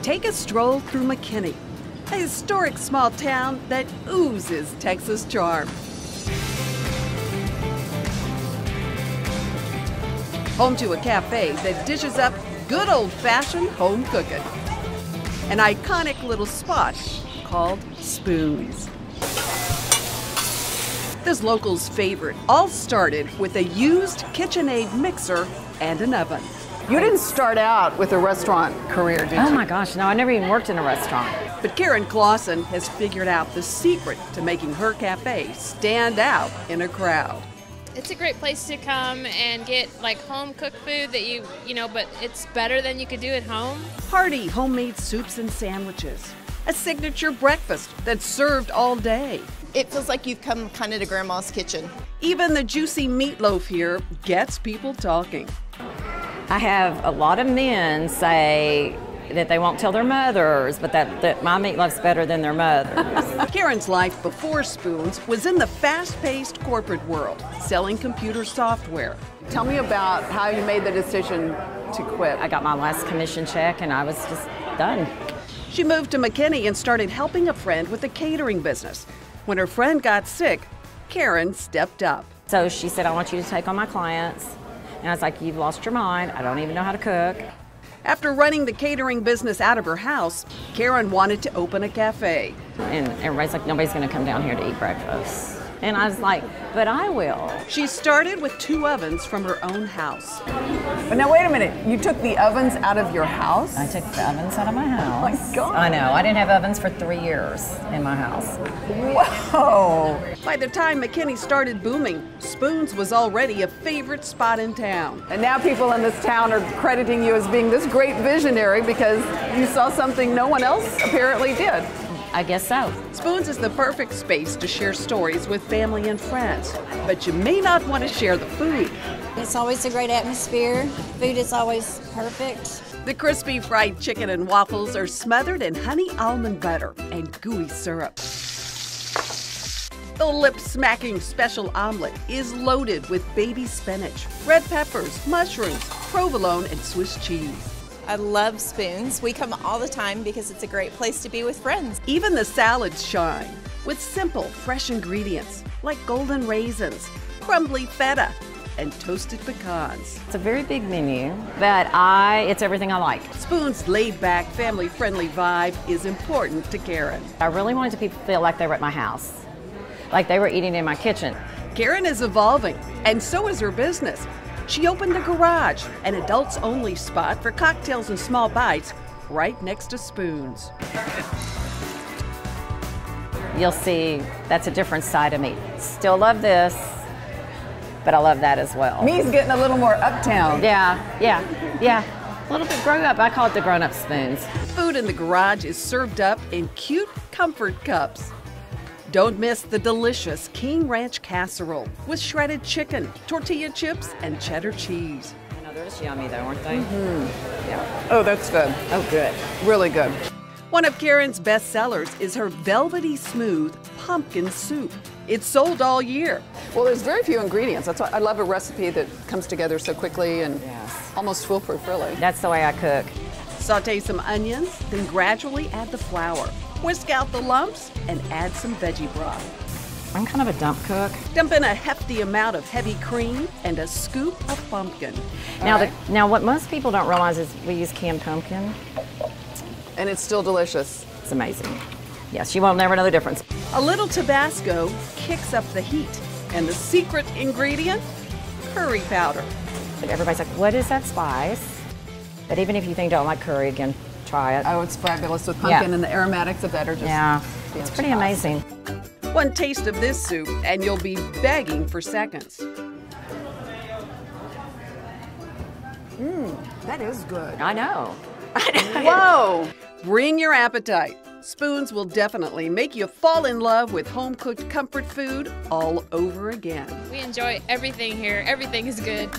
Take a stroll through McKinney, a historic small town that oozes Texas charm. Home to a cafe that dishes up good old-fashioned home cooking. An iconic little spot called Spoons. This local's favorite all started with a used KitchenAid mixer and an oven. You didn't start out with a restaurant career, did you? Oh my gosh, no, I never even worked in a restaurant. But Karen Clausen has figured out the secret to making her cafe stand out in a crowd. It's a great place to come and get like home cooked food that you know, but it's better than you could do at home. Hearty homemade soups and sandwiches. A signature breakfast that's served all day. It feels like you've come kind of to Grandma's kitchen. Even the juicy meatloaf here gets people talking. I have a lot of men say that they won't tell their mothers, but that my meatloaf's better than their mother's. Karen's life before Spoons was in the fast-paced corporate world, selling computer software. Tell me about how you made the decision to quit. I got my last commission check and I was just done. She moved to McKinney and started helping a friend with a catering business. When her friend got sick, Karen stepped up. So she said, I want you to take on my clients. And I was like, you've lost your mind. I don't even know how to cook. After running the catering business out of her house, Karen wanted to open a cafe. And everybody's like, nobody's going to come down here to eat breakfast. And I was like, but I will. She started with 2 ovens from her own house. But now wait a minute, you took the ovens out of your house? I took the ovens out of my house. Oh my God. I know, I didn't have ovens for 3 years in my house. Whoa! By the time McKinney started booming, Spoons was already a favorite spot in town. And now people in this town are crediting you as being this great visionary because you saw something no one else apparently did. I guess so. Spoons is the perfect space to share stories with family and friends, but you may not want to share the food. It's always a great atmosphere. Food is always perfect. The crispy fried chicken and waffles are smothered in honey almond butter and gooey syrup. The lip-smacking special omelet is loaded with baby spinach, red peppers, mushrooms, provolone, and Swiss cheese. I love Spoons. We come all the time because it's a great place to be with friends. Even the salads shine with simple, fresh ingredients like golden raisins, crumbly feta, and toasted pecans. It's a very big menu, but it's everything I like. Spoons' laid-back, family-friendly vibe is important to Karen. I really wanted people to feel like they were at my house, like they were eating in my kitchen. Karen is evolving, and so is her business. She opened a garage, an adults-only spot for cocktails and small bites, right next to Spoons. You'll see that's a different side of me. Still love this, but I love that as well. Me's getting a little more uptown. Yeah. A little bit grown up. I call it the grown-up Spoons. Food in the garage is served up in cute comfort cups. Don't miss the delicious King Ranch casserole with shredded chicken, tortilla chips, and cheddar cheese. I know they're just yummy though, aren't they? Yeah. Oh, that's good. Oh, good. Really good. One of Karen's best sellers is her velvety smooth pumpkin soup. It's sold all year. Well, there's very few ingredients. That's why I love a recipe that comes together so quickly and Yes. almost foolproof, really. That's the way I cook. Saute some onions, then gradually add the flour. Whisk out the lumps and add some veggie broth. I'm kind of a dump cook. Dump in a hefty amount of heavy cream and a scoop of pumpkin. Now what most people don't realize is we use canned pumpkin. And it's still delicious. It's amazing. Yes, you will never know the difference. A little Tabasco kicks up the heat. And the secret ingredient? Curry powder. But everybody's like, what is that spice? But even if you don't like curry, again, try it. Oh, it's fabulous with pumpkin and the aromatics of that are just... Yeah, it's pretty amazing. One taste of this soup and you'll be begging for seconds. That is good. I know. Whoa! Bring your appetite. Spoons will definitely make you fall in love with home-cooked comfort food all over again. We enjoy everything here. Everything is good.